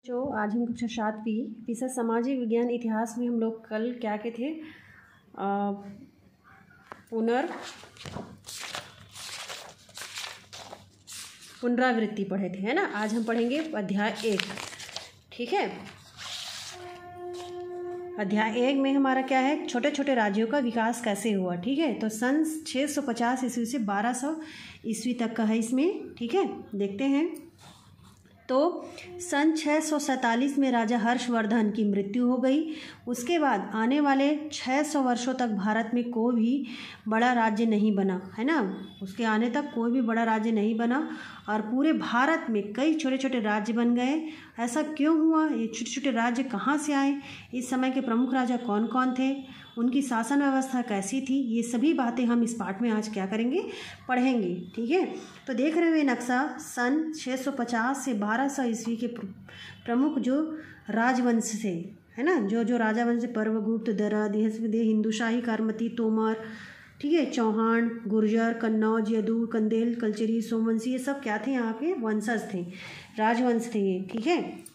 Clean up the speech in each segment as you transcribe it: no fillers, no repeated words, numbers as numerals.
जो आज हम कक्षा 7वीं विषय सामाजिक विज्ञान इतिहास में हम लोग कल क्या के थे पुनरावृत्ति पढ़े थे, है ना। आज हम पढ़ेंगे अध्याय 1। ठीक है, अध्याय 1 में हमारा क्या है, छोटे छोटे राज्यों का विकास कैसे हुआ। ठीक है, तो सन 650 ईस्वी से 1200 ईस्वी तक का है इसमें। ठीक है, देखते हैं। तो सन 647 में राजा हर्षवर्धन की मृत्यु हो गई। उसके बाद आने वाले 600 वर्षों तक भारत में कोई भी बड़ा राज्य नहीं बना, है ना। उसके आने तक कोई भी बड़ा राज्य नहीं बना और पूरे भारत में कई छोटे छोटे राज्य बन गए। ऐसा क्यों हुआ, ये छोटे छोटे राज्य कहाँ से आए, इस समय के प्रमुख राजा कौन कौन थे, उनकी शासन व्यवस्था कैसी थी, ये सभी बातें हम इस पाठ में आज क्या करेंगे, पढ़ेंगे। ठीक है, तो देख रहे हुए नक्शा सन 650 से 1200 ईस्वी के प्रमुख जो राजवंश थे, है ना, जो राजावंश पर्वगुप्त, दरद, हिंदुशाही, कारमती, तोमर, ठीक है, चौहान, गुर्जर, कन्नौज, यदु, कंदेल, कलचरी, सोमवंशी, ये सब क्या थे, यहाँ के वंशज थे, राजवंश थे ये। ठीक है,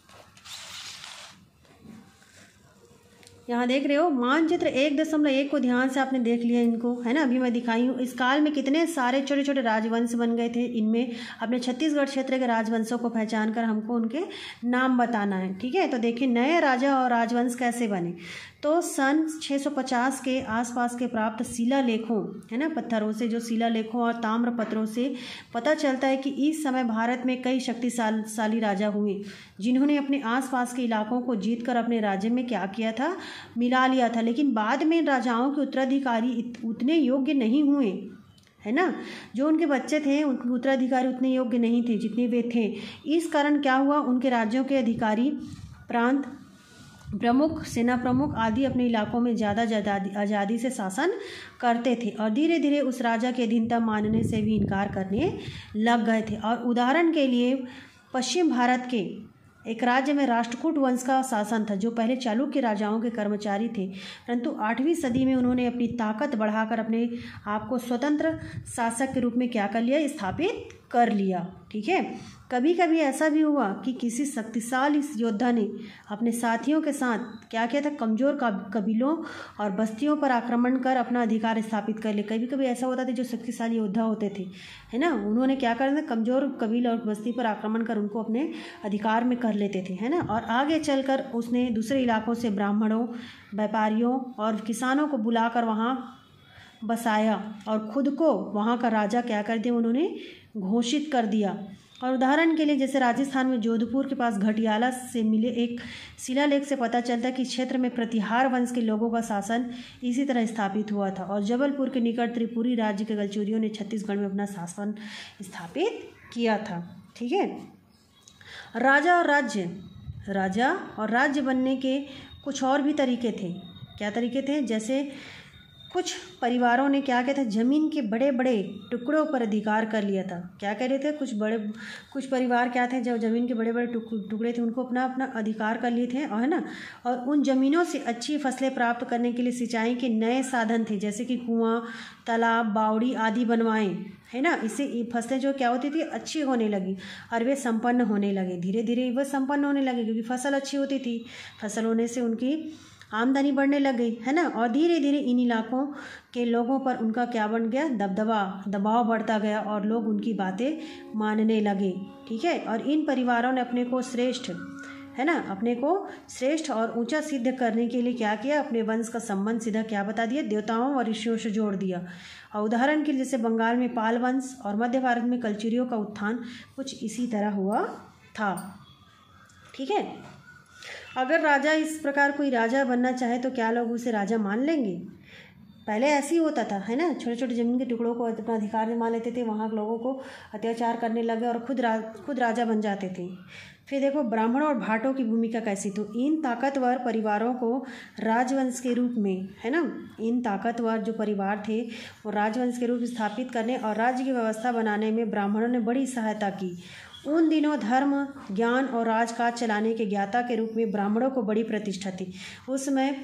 यहाँ देख रहे हो मानचित्र 1.1 को ध्यान से आपने देख लिया इनको, है ना। अभी मैं दिखाई हूँ इस काल में कितने सारे छोटे छोटे राजवंश बन गए थे। इनमें अपने छत्तीसगढ़ क्षेत्र के राजवंशों को पहचान कर हमको उनके नाम बताना है। ठीक है, तो देखिए नए राजा और राजवंश कैसे बने। तो सन 650 के आसपास के प्राप्त शिलालेखों, है ना, पत्थरों से जो शिलालेखों और ताम्र पत्रों से पता चलता है कि इस समय भारत में कई शक्तिशाली राजा हुए जिन्होंने अपने आसपास के इलाकों को जीतकर अपने राज्य में क्या किया था, मिला लिया था। लेकिन बाद में राजाओं के उत्तराधिकारी उतने योग्य नहीं हुए, है ना। जो उनके बच्चे थे उनके उत्तराधिकारी उतने योग्य नहीं थे जितने वे थे। इस कारण क्या हुआ, उनके राज्यों के अधिकारी, प्रांत प्रमुख, सेना प्रमुख आदि अपने इलाकों में ज़्यादा आज़ादी से शासन करते थे और धीरे धीरे उस राजा की अधीनता मानने से भी इनकार करने लग गए थे। और उदाहरण के लिए पश्चिम भारत के एक राज्य में राष्ट्रकूट वंश का शासन था जो पहले चालुक्य राजाओं के कर्मचारी थे, परंतु 8वीं सदी में उन्होंने अपनी ताकत बढ़ाकर अपने आप को स्वतंत्र शासक के रूप में क्या कर लिया, स्थापित कर लिया। ठीक है, कभी कभी ऐसा भी हुआ कि किसी शक्तिशाली योद्धा ने अपने साथियों के साथ क्या किया था, कमज़ोर कबीलों और बस्तियों पर आक्रमण कर अपना अधिकार स्थापित कर लिया। कभी कभी ऐसा होता था जो शक्तिशाली योद्धा होते थे, है ना, उन्होंने क्या करना, कमज़ोर कबील और बस्ती पर आक्रमण कर उनको अपने अधिकार में कर लेते थे, है ना। और आगे चलकर उसने दूसरे इलाकों से ब्राह्मणों, व्यापारियों और किसानों को बुलाकर वहाँ बसाया और खुद को वहाँ का राजा क्या कर दिया, उन्होंने घोषित कर दिया। और उदाहरण के लिए जैसे राजस्थान में जोधपुर के पास घटियाला से मिले एक शिलालेख से पता चलता है कि क्षेत्र में प्रतिहार वंश के लोगों का शासन इसी तरह स्थापित हुआ था। और जबलपुर के निकट त्रिपुरी राज्य के गलचूरियों ने छत्तीसगढ़ में अपना शासन स्थापित किया था। ठीक है, राजा और राज्य बनने के कुछ और भी तरीके थे। क्या तरीके थे, जैसे कुछ परिवारों ने क्या किया था, जमीन के बड़े बड़े टुकड़ों पर अधिकार कर लिया था। क्या कह रहे थे, कुछ परिवार क्या थे, जब जमीन के बड़े बड़े टुकड़े थे उनको अपना अधिकार कर लिए थे, और है ना। और उन जमीनों से अच्छी फसलें प्राप्त करने के लिए सिंचाई के नए साधन थे, जैसे कि कुआं, तालाब, बावड़ी आदि बनवाएं, है ना। इससे फसलें जो क्या होती थी, अच्छी होने लगी और वे संपन्न होने लगे। धीरे धीरे वह संपन्न होने लगे क्योंकि फसल अच्छी होती थी। फसल होने से उनकी आमदनी बढ़ने लग गई, है ना। और धीरे धीरे इन इलाकों के लोगों पर उनका क्या बन गया, दबाव बढ़ता गया और लोग उनकी बातें मानने लगे। ठीक है, और इन परिवारों ने अपने को श्रेष्ठ और ऊंचा सिद्ध करने के लिए क्या किया, अपने वंश का संबंध सीधा क्या बता दिया, देवताओं और ऋषियों से जोड़ दिया। और उदाहरण के लिए जैसे बंगाल में पाल वंश और मध्य भारत में कलचुरियों का उत्थान कुछ इसी तरह हुआ था। ठीक है, अगर राजा इस प्रकार कोई राजा बनना चाहे तो क्या लोग उसे राजा मान लेंगे? पहले ऐसे ही होता था, है ना, छोटे छोटे ज़मीन के टुकड़ों को अपना अधिकार में मान लेते थे, वहाँ के लोगों को अत्याचार करने लगे और खुद राजा बन जाते थे। फिर देखो ब्राह्मणों और भाटों की भूमिका कैसी, तो इन ताकतवर परिवारों को राजवंश के रूप में, है ना, इन ताकतवर जो परिवार थे वो राजवंश के रूप स्थापित करने और राज्य की व्यवस्था बनाने में ब्राह्मणों ने बड़ी सहायता की। उन दिनों धर्म, ज्ञान और राजकाज चलाने के ज्ञाता के रूप में ब्राह्मणों को बड़ी प्रतिष्ठा थी। उस समय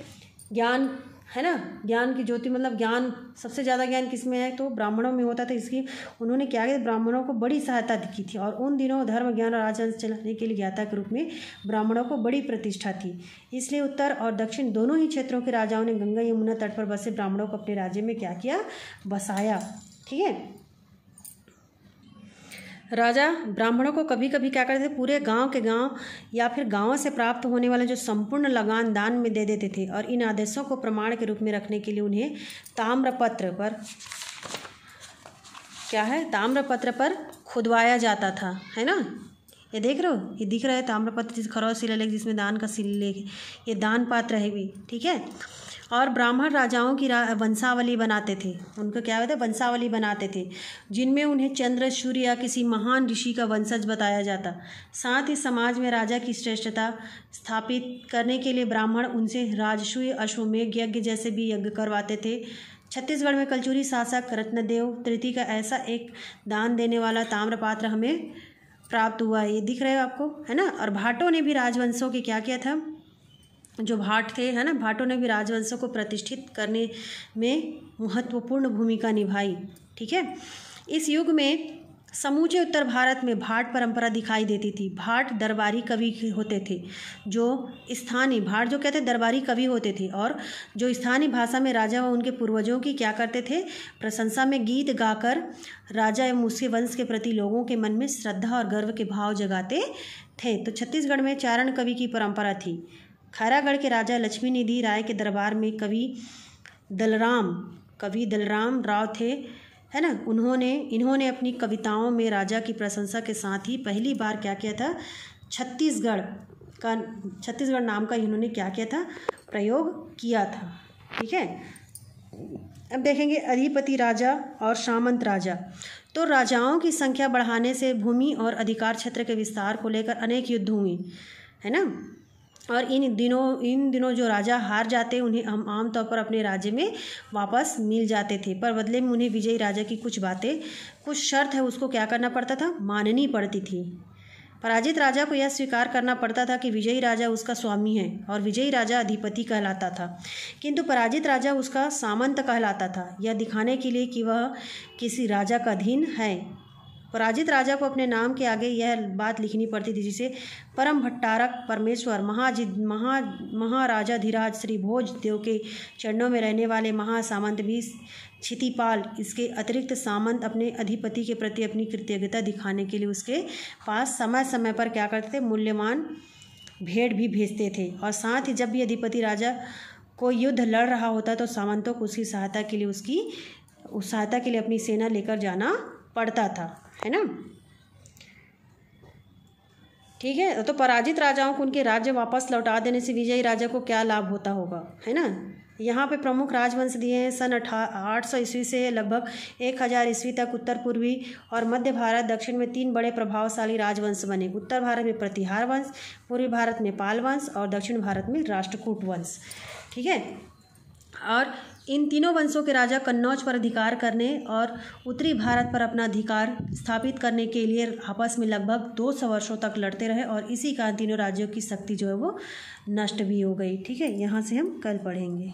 ज्ञान है ना, ज्ञान की ज्योति, मतलब ज्ञान, सबसे ज़्यादा ज्ञान किस में है, तो ब्राह्मणों में होता था। इसकी उन्होंने क्या किया, ब्राह्मणों को बड़ी सहायता की थी और उन दिनों धर्म, ज्ञान और राजवंश चलाने के लिए ज्ञाता के रूप में ब्राह्मणों को बड़ी प्रतिष्ठा थी। इसलिए उत्तर और दक्षिण दोनों ही क्षेत्रों के राजाओं ने गंगा यमुना तट पर बसे ब्राह्मणों को अपने राज्य में क्या किया, बसाया। ठीक है, राजा ब्राह्मणों को कभी कभी क्या करते थे, पूरे गांव के गांव या फिर गांवों से प्राप्त होने वाले जो संपूर्ण लगान दान में दे देते थे और इन आदेशों को प्रमाण के रूप में रखने के लिए उन्हें ताम्रपत्र पर क्या है, ताम्रपत्र पर खुदवाया जाता था, है ना। ये देख रहे हो, ये दिख रहा है ताम्रपत्र, जिस खरौश शिलालेख जिसमें दान का शिलालेख, ये दान पात्र है भी। ठीक है, और ब्राह्मण राजाओं की वंशावली बनाते थे, उनको क्या होता है, वंशावली बनाते थे, जिनमें उन्हें चंद्र, सूर्य या किसी महान ऋषि का वंशज बताया जाता। साथ ही समाज में राजा की श्रेष्ठता स्थापित करने के लिए ब्राह्मण उनसे राजसूय, अश्वमेध यज्ञ जैसे भी यज्ञ करवाते थे। छत्तीसगढ़ में कलचुरी शासक रत्नदेव तृतीय का ऐसा एक दान देने वाला ताम्रपात्र हमें प्राप्त हुआ है, ये दिख रहा है आपको, है ना। और भाटों ने भी राजवंशों के क्या किया था, जो भाट थे, है ना, भाटों ने भी राजवंशों को प्रतिष्ठित करने में महत्वपूर्ण भूमिका निभाई। ठीक है, इस युग में समूचे उत्तर भारत में भाट परंपरा दिखाई देती थी। भाट दरबारी कवि होते थे, जो स्थानीय भाट जो कहते दरबारी कवि होते थे और जो स्थानीय भाषा में राजा व उनके पूर्वजों की क्या करते थे, प्रशंसा में गीत गाकर राजा एवं उसके वंश के प्रति लोगों के मन में श्रद्धा और गर्व के भाव जगाते थे। तो छत्तीसगढ़ में चारण कवि की परंपरा थी। खैरागढ़ के राजा लक्ष्मी निधि राय के दरबार में कवि दलराम राव थे, है ना। इन्होंने अपनी कविताओं में राजा की प्रशंसा के साथ ही पहली बार क्या किया था, छत्तीसगढ़ नाम का इन्होंने क्या किया था, प्रयोग किया था। ठीक है, अब देखेंगे अधिपति राजा और सामंत राजा। तो राजाओं की संख्या बढ़ाने से भूमि और अधिकार क्षेत्र के विस्तार को लेकर अनेक युद्ध हुए, है ना। और इन दिनों जो राजा हार जाते उन्हें हम आमतौर पर अपने राज्य में वापस मिल जाते थे, पर बदले में उन्हें विजयी राजा की कुछ शर्त है उसको क्या करना पड़ता था, माननी पड़ती थी। पराजित राजा को यह स्वीकार करना पड़ता था कि विजयी राजा उसका स्वामी है और विजयी राजा अधिपति कहलाता था, किंतु पराजित राजा उसका सामंत कहलाता था, यह दिखाने के लिए कि वह किसी राजा का अधीन है। पराजित राजा को अपने नाम के आगे यह बात लिखनी पड़ती थी, जिसे परम भट्टारक परमेश्वर महाराजाधिराज श्री भोज देव के चरणों में रहने वाले महासामंत भी क्षितिपाल, इसके अतिरिक्त सामंत अपने अधिपति के प्रति अपनी कृतज्ञता दिखाने के लिए उसके पास समय समय पर क्या करते थे, मूल्यवान भेंट भी भेजते थे। और साथ ही जब भी अधिपति राजा कोई युद्ध लड़ रहा होता तो सामंतों को उसकी सहायता के लिए अपनी सेना लेकर जाना पड़ता था, है ना। ठीक है, तो पराजित राजाओं को उनके राज्य वापस लौटा देने से विजयी राजा को क्या लाभ होता होगा, है ना। यहाँ पे प्रमुख राजवंश दिए हैं। सन 800 ईस्वी से लगभग 1000 ईस्वी तक उत्तर पूर्वी और मध्य भारत, दक्षिण में 3 बड़े प्रभावशाली राजवंश बने। उत्तर भारत में प्रतिहार वंश, पूर्वी भारत में पाल वंश और दक्षिण भारत में राष्ट्रकूट वंश। ठीक है, और इन तीनों वंशों के राजा कन्नौज पर अधिकार करने और उत्तरी भारत पर अपना अधिकार स्थापित करने के लिए आपस में लगभग 200 वर्षों तक लड़ते रहे और इसी कारण तीनों राज्यों की शक्ति जो है वो नष्ट भी हो गई। ठीक है, यहाँ से हम कल पढ़ेंगे।